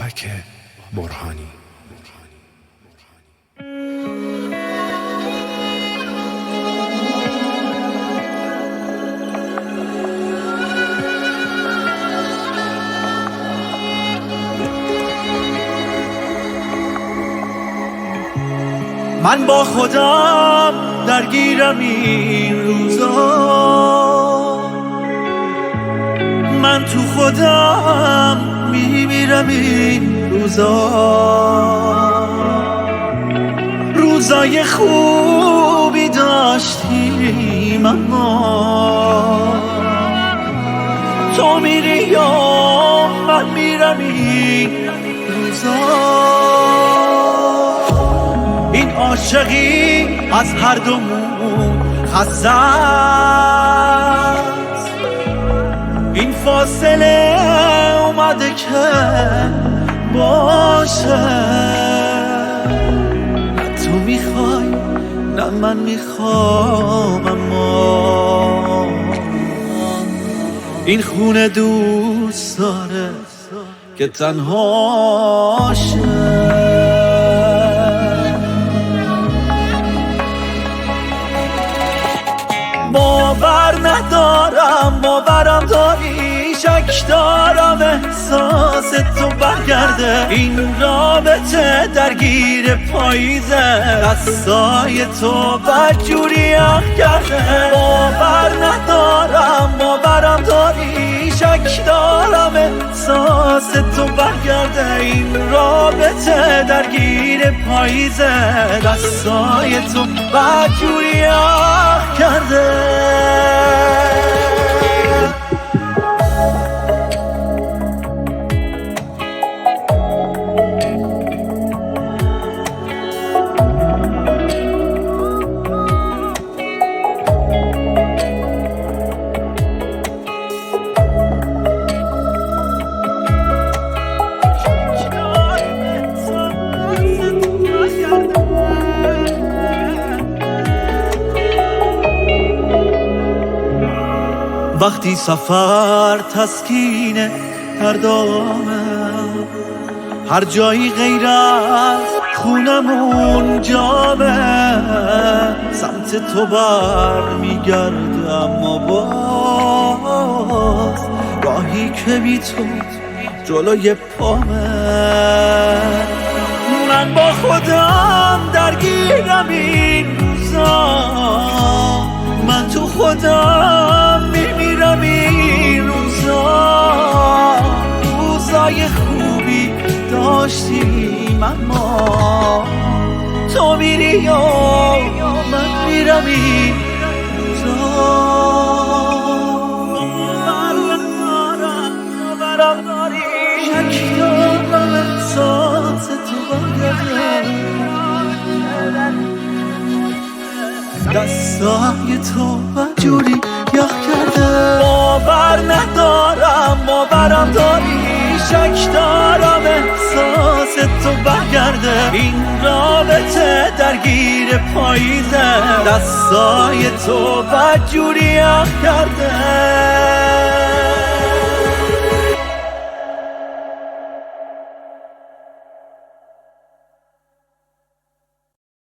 بابک برهانی. من با خودم درگیرم این روزا، من تو خودم میمیرم این روزا. روزای خوبی داشتیم اما تو میری یا من میرم این روزا. این عاشقی از هر دومون خسته است، این فاصله اومده که باشه. نه تو میخوای نه من میخوام، اما این خونه دوست داره که تنها شه. باور ندارم باورم داری، شک دارم احساس تو برگرده. این رابطه درگیر پاییزه، دستای تو بدجوری اخ کرده. باور ندارم باورم داری، شک دارم احساس تو برگرده. این رابطه درگیر پاییزه، دستای تو بدجوری اخ کرده. وقتی سفر تسکین دردامه، هر جایی غیر از خونمون جامه. سمت تو بر میگردم اما باز راهی که بی تو جلوی پامه. من با خودم درگیرم این روزا، من تو خودم میمیرم این روزا. روزای خوبی داشتیم اما تو میری یا من میرم این روزا. باورم داری، شک دارم احساس تو برگرده. دستای تو بدجوری یخ کرده. باور ندارم باورم داری، شک دارم احساس تو برگرده. این رابطه درگیر پاییزه، دستای تو بدجوری یخ کرده.